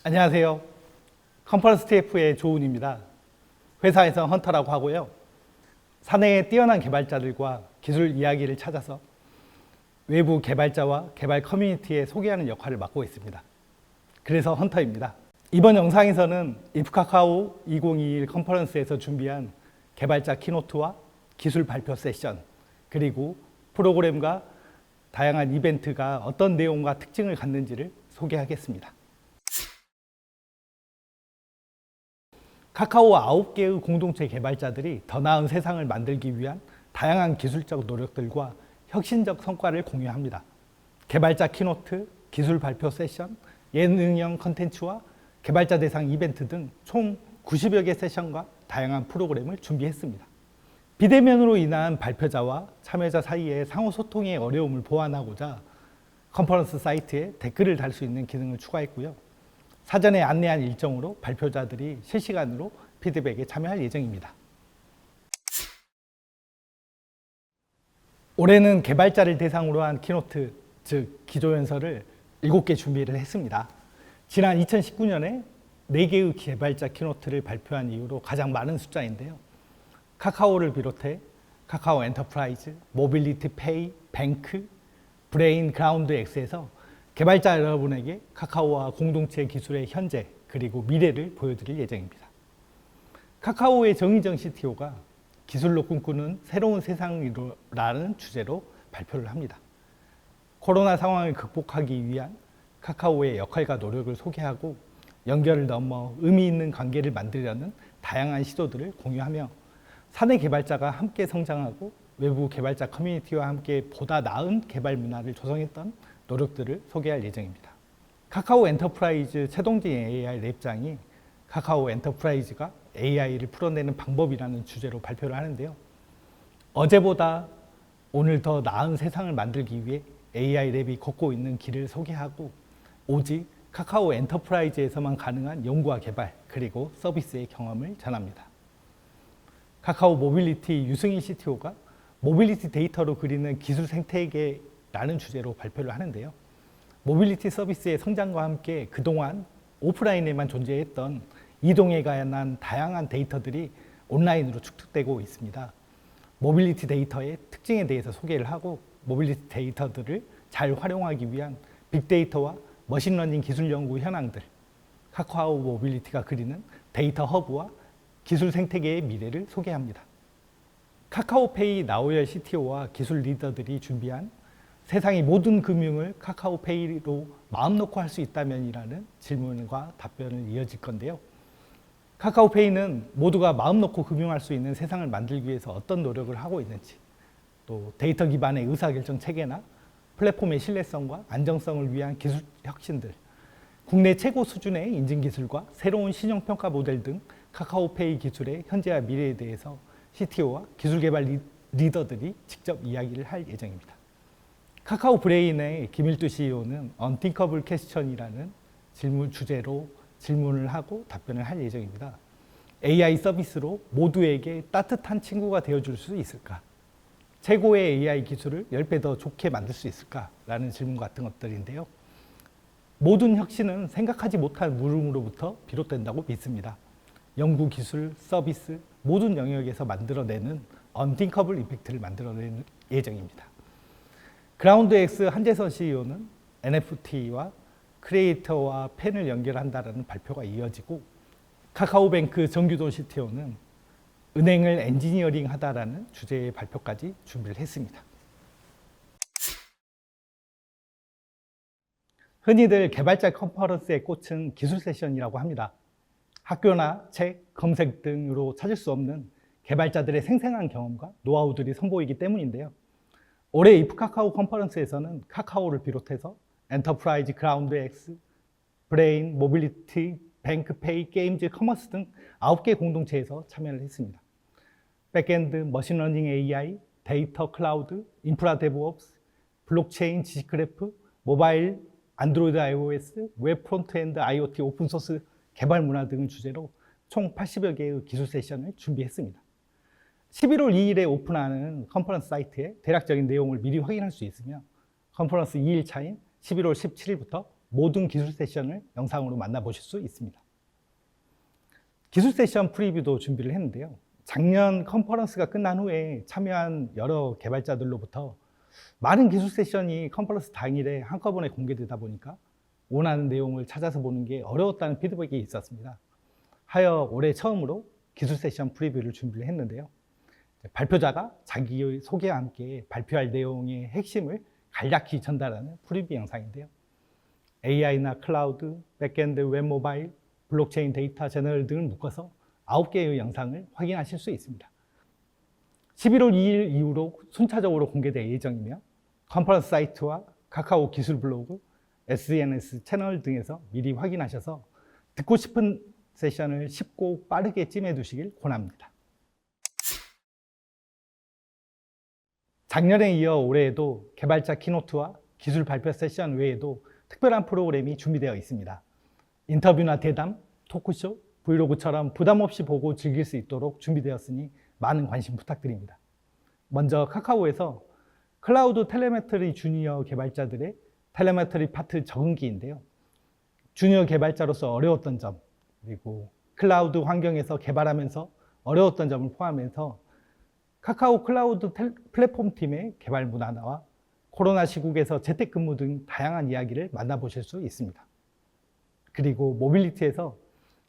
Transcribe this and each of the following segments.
안녕하세요. 컨퍼런스 TF의 조은입니다. 회사에서 헌터라고 하고요. 사내의 뛰어난 개발자들과 기술 이야기를 찾아서 외부 개발자와 개발 커뮤니티에 소개하는 역할을 맡고 있습니다. 그래서 헌터입니다. 이번 영상에서는 이프카카오 2021 컨퍼런스에서 준비한 개발자 키노트와 기술 발표 세션, 그리고 프로그램과 다양한 이벤트가 어떤 내용과 특징을 갖는지를 소개하겠습니다. 카카오 9개의 공동체 개발자들이 더 나은 세상을 만들기 위한 다양한 기술적 노력들과 혁신적 성과를 공유합니다. 개발자 키노트, 기술 발표 세션, 예능형 컨텐츠와 개발자 대상 이벤트 등 총 90여 개 세션과 다양한 프로그램을 준비했습니다. 비대면으로 인한 발표자와 참여자 사이의 상호 소통의 어려움을 보완하고자 컨퍼런스 사이트에 댓글을 달 수 있는 기능을 추가했고요. 사전에 안내한 일정으로 발표자들이 실시간으로 피드백에 참여할 예정입니다. 올해는 개발자를 대상으로 한 키노트, 즉 기조연설을 7개 준비를 했습니다. 지난 2019년에 4개의 개발자 키노트를 발표한 이후로 가장 많은 숫자인데요. 카카오를 비롯해 카카오 엔터프라이즈, 모빌리티 페이, 뱅크, 브레인, 그라운드 X에서 개발자 여러분에게 카카오와 공동체 기술의 현재 그리고 미래를 보여드릴 예정입니다. 카카오의 정의정 CTO가 기술로 꿈꾸는 새로운 세상이라는 주제로 발표를 합니다. 코로나 상황을 극복하기 위한 카카오의 역할과 노력을 소개하고 연결을 넘어 의미 있는 관계를 만들려는 다양한 시도들을 공유하며 사내 개발자가 함께 성장하고 외부 개발자 커뮤니티와 함께 보다 나은 개발 문화를 조성했던 노력들을 소개할 예정입니다. 카카오 엔터프라이즈 최동진 AI 랩장이 카카오 엔터프라이즈가 AI를 풀어내는 방법이라는 주제로 발표를 하는데요. 어제보다 오늘 더 나은 세상을 만들기 위해 AI 랩이 걷고 있는 길을 소개하고 오직 카카오 엔터프라이즈에서만 가능한 연구와 개발 그리고 서비스의 경험을 전합니다. 카카오 모빌리티 유승희 CTO가 모빌리티 데이터로 그리는 기술 생태계라는 주제로 발표를 하는데요. 모빌리티 서비스의 성장과 함께 그동안 오프라인에만 존재했던 이동에 관한 다양한 데이터들이 온라인으로 축적되고 있습니다. 모빌리티 데이터의 특징에 대해서 소개를 하고 모빌리티 데이터들을 잘 활용하기 위한 빅데이터와 머신러닝 기술 연구 현황들, 카카오 모빌리티가 그리는 데이터 허브와 기술 생태계의 미래를 소개합니다. 카카오페이 나오열 CTO와 기술 리더들이 준비한 세상의 모든 금융을 카카오페이로 마음 놓고 할 수 있다면이라는 질문과 답변을 이어질 건데요. 카카오페이는 모두가 마음 놓고 금융할 수 있는 세상을 만들기 위해서 어떤 노력을 하고 있는지, 또 데이터 기반의 의사결정 체계나 플랫폼의 신뢰성과 안정성을 위한 기술 혁신들, 국내 최고 수준의 인증기술과 새로운 신용평가 모델 등 카카오페이 기술의 현재와 미래에 대해서 CTO와 기술개발 리더들이 직접 이야기를 할 예정입니다. 카카오 브레인의 김일두 CEO는 Unthinkable Question이라는 질문 주제로 질문을 하고 답변을 할 예정입니다. AI 서비스로 모두에게 따뜻한 친구가 되어줄 수 있을까? 최고의 AI 기술을 10배 더 좋게 만들 수 있을까? 라는 질문 같은 것들인데요. 모든 혁신은 생각하지 못한 물음으로부터 비롯된다고 믿습니다. 연구, 기술, 서비스 모든 영역에서 만들어내는 언팅커블 임팩트를 만들어내는 예정입니다. 그라운드 X 한재선 CEO는 NFT와 크리에이터와 팬을 연결한다는 발표가 이어지고 카카오뱅크 정규돈 CTO는 은행을 엔지니어링하다라는 주제의 발표까지 준비를 했습니다. 흔히들 개발자 컨퍼런스의 꽃은 기술 세션이라고 합니다. 학교나 책, 검색 등으로 찾을 수 없는 개발자들의 생생한 경험과 노하우들이 선보이기 때문인데요. 올해 이프카카오 컨퍼런스에서는 카카오를 비롯해서 엔터프라이즈, 그라운드 X, 브레인, 모빌리티, 뱅크페이, 게임즈, 커머스 등 9개 공동체에서 참여를 했습니다. 백엔드, 머신러닝 AI, 데이터 클라우드, 인프라 데브옵스, 블록체인, 지식그래프, 모바일, 안드로이드 iOS, 웹 프론트엔드, IoT, 오픈소스 개발 문화 등을 주제로 총 80여 개의 기술 세션을 준비했습니다. 11월 2일에 오픈하는 컨퍼런스 사이트에 대략적인 내용을 미리 확인할 수 있으며 컨퍼런스 2일 차인 11월 17일부터 모든 기술 세션을 영상으로 만나보실 수 있습니다. 기술 세션 프리뷰도 준비를 했는데요. 작년 컨퍼런스가 끝난 후에 참여한 여러 개발자들로부터 많은 기술 세션이 컨퍼런스 당일에 한꺼번에 공개되다 보니까 원하는 내용을 찾아서 보는 게 어려웠다는 피드백이 있었습니다. 하여 올해 처음으로 기술 세션 프리뷰를 준비를 했는데요. 발표자가 자기의 소개와 함께 발표할 내용의 핵심을 간략히 전달하는 프리뷰 영상인데요. AI나 클라우드, 백엔드, 웹 모바일, 블록체인 데이터 제너럴 등을 묶어서 9개의 영상을 확인하실 수 있습니다. 11월 2일 이후로 순차적으로 공개될 예정이며 컨퍼런스 사이트와 카카오 기술 블로그, SNS 채널 등에서 미리 확인하셔서 듣고 싶은 세션을 쉽고 빠르게 찜해 두시길 권합니다. 작년에 이어 올해에도 개발자 키노트와 기술 발표 세션 외에도 특별한 프로그램이 준비되어 있습니다. 인터뷰나 대담, 토크쇼, 브이로그처럼 부담 없이 보고 즐길 수 있도록 준비되었으니 많은 관심 부탁드립니다. 먼저 카카오에서 클라우드 텔레메트리 주니어 개발자들의 텔레메트리 파트 적응기인데요. 주니어 개발자로서 어려웠던 점, 그리고 클라우드 환경에서 개발하면서 어려웠던 점을 포함해서 카카오 클라우드 플랫폼 팀의 개발 문화와 코로나 시국에서 재택근무 등 다양한 이야기를 만나보실 수 있습니다. 그리고 모빌리티에서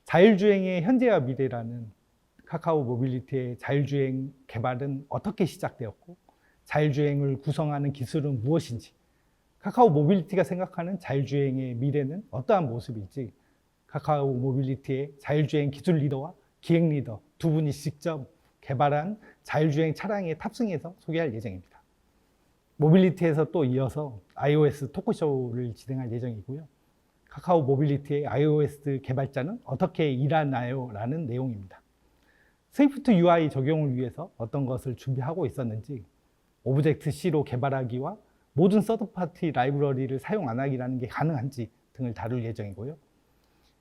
자율주행의 현재와 미래라는 카카오 모빌리티의 자율주행 개발은 어떻게 시작되었고 자율주행을 구성하는 기술은 무엇인지, 카카오 모빌리티가 생각하는 자율주행의 미래는 어떠한 모습일지 카카오 모빌리티의 자율주행 기술 리더와 기획 리더 두 분이 직접 개발한 자율주행 차량에 탑승해서 소개할 예정입니다. 모빌리티에서 또 이어서 iOS 토크쇼를 진행할 예정이고요. 카카오 모빌리티의 iOS 개발자는 어떻게 일하나요? 라는 내용입니다. 스위프트 UI 적용을 위해서 어떤 것을 준비하고 있었는지, 오브젝트-C로 개발하기와 모든 서드파티 라이브러리를 사용 안 하기라는 게 가능한지 등을 다룰 예정이고요.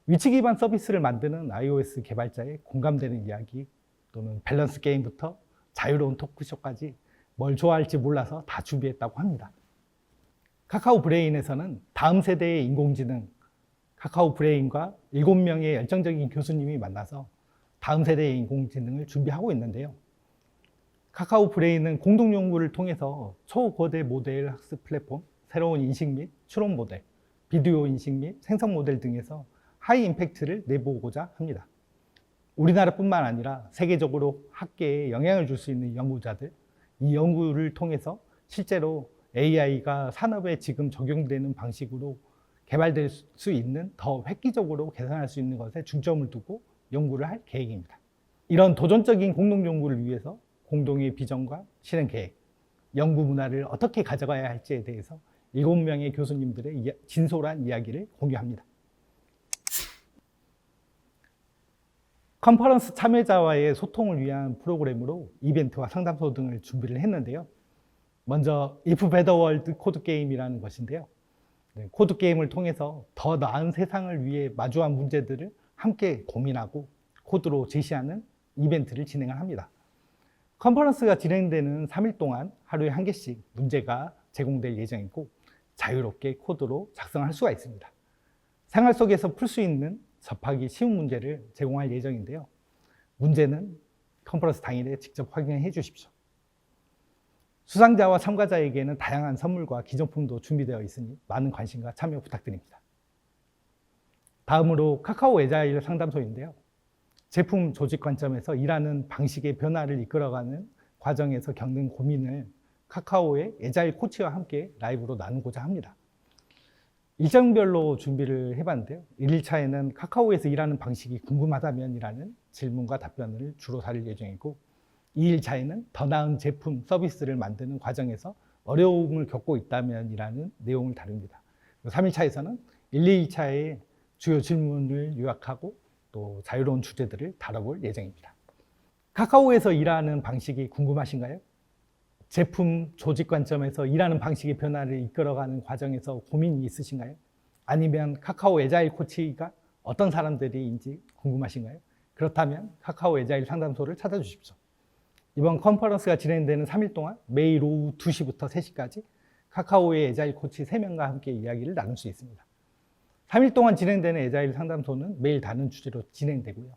위치 기반 서비스를 만드는 iOS 개발자의 공감되는 이야기 또는 밸런스 게임부터 자유로운 토크쇼까지 뭘 좋아할지 몰라서 다 준비했다고 합니다. 카카오 브레인에서는 다음 세대의 인공지능, 카카오 브레인과 7명의 열정적인 교수님이 만나서 다음 세대의 인공지능을 준비하고 있는데요. 카카오 브레인은 공동 연구를 통해서 초거대 모델 학습 플랫폼, 새로운 인식 및 추론 모델, 비디오 인식 및 생성 모델 등에서 하이 임팩트를 내보고자 합니다. 우리나라뿐만 아니라 세계적으로 학계에 영향을 줄 수 있는 연구자들, 이 연구를 통해서 실제로 AI가 산업에 지금 적용되는 방식으로 개발될 수 있는 더 획기적으로 개선할 수 있는 것에 중점을 두고 연구를 할 계획입니다. 이런 도전적인 공동 연구를 위해서 공동의 비전과 실행 계획, 연구 문화를 어떻게 가져가야 할지에 대해서 7명의 교수님들의 진솔한 이야기를 공유합니다. 컨퍼런스 참여자와의 소통을 위한 프로그램으로 이벤트와 상담소 등을 준비를 했는데요. 먼저 If Better World 코드 게임이라는 것인데요. 코드 게임을 통해서 더 나은 세상을 위해 마주한 문제들을 함께 고민하고 코드로 제시하는 이벤트를 진행을 합니다. 컨퍼런스가 진행되는 3일 동안 하루에 1개씩 문제가 제공될 예정이고 자유롭게 코드로 작성할 수가 있습니다. 생활 속에서 풀 수 있는 접하기 쉬운 문제를 제공할 예정인데요. 문제는 컨퍼런스 당일에 직접 확인해 주십시오. 수상자와 참가자에게는 다양한 선물과 기념품도 준비되어 있으니 많은 관심과 참여 부탁드립니다. 다음으로 카카오 애자일 상담소인데요. 제품 조직 관점에서 일하는 방식의 변화를 이끌어가는 과정에서 겪는 고민을 카카오의 애자일 코치와 함께 라이브로 나누고자 합니다. 일정별로 준비를 해봤는데요. 1일차에는 카카오에서 일하는 방식이 궁금하다면이라는 질문과 답변을 주로 다룰 예정이고 2일차에는 더 나은 제품, 서비스를 만드는 과정에서 어려움을 겪고 있다면이라는 내용을 다룹니다. 3일차에서는 1, 2일차의 주요 질문을 요약하고 또 자유로운 주제들을 다뤄볼 예정입니다. 카카오에서 일하는 방식이 궁금하신가요? 제품 조직 관점에서 일하는 방식의 변화를 이끌어가는 과정에서 고민이 있으신가요? 아니면 카카오 애자일 코치가 어떤 사람들인지 궁금하신가요? 그렇다면 카카오 애자일 상담소를 찾아주십시오. 이번 컨퍼런스가 진행되는 3일 동안 매일 오후 2시부터 3시까지 카카오의 애자일 코치 3명과 함께 이야기를 나눌 수 있습니다. 3일 동안 진행되는 에자일 상담소는 매일 다른 주제로 진행되고요.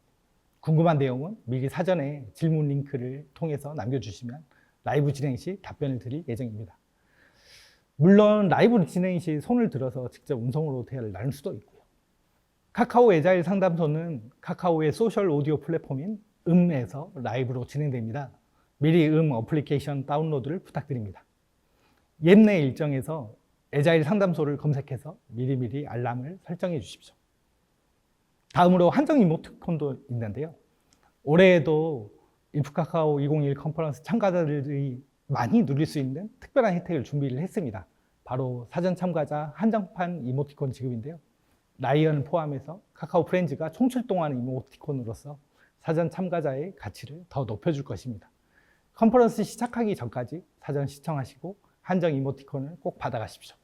궁금한 내용은 미리 사전에 질문 링크를 통해서 남겨주시면 라이브 진행 시 답변을 드릴 예정입니다. 물론 라이브 진행 시 손을 들어서 직접 음성으로 대화를 나눌 수도 있고요. 카카오 에자일 상담소는 카카오의 소셜 오디오 플랫폼인 음에서 라이브로 진행됩니다. 미리 어플리케이션 다운로드를 부탁드립니다. 앱내 일정에서 에자일 상담소를 검색해서 미리미리 알람을 설정해 주십시오. 다음으로 한정 이모티콘도 있는데요. 올해에도 인프카카오 2021 컨퍼런스 참가자들이 많이 누릴 수 있는 특별한 혜택을 준비를 했습니다. 바로 사전 참가자 한정판 이모티콘 지급인데요. 라이언을 포함해서 카카오 프렌즈가 총출동하는 이모티콘으로서 사전 참가자의 가치를 더 높여줄 것입니다. 컨퍼런스 시작하기 전까지 사전 시청하시고 한정 이모티콘을 꼭 받아가십시오.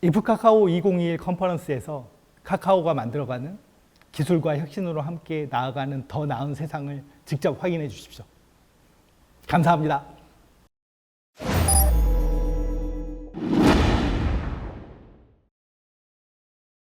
인프카카오 2021 컨퍼런스에서 카카오가 만들어가는 기술과 혁신으로 함께 나아가는 더 나은 세상을 직접 확인해 주십시오. 감사합니다.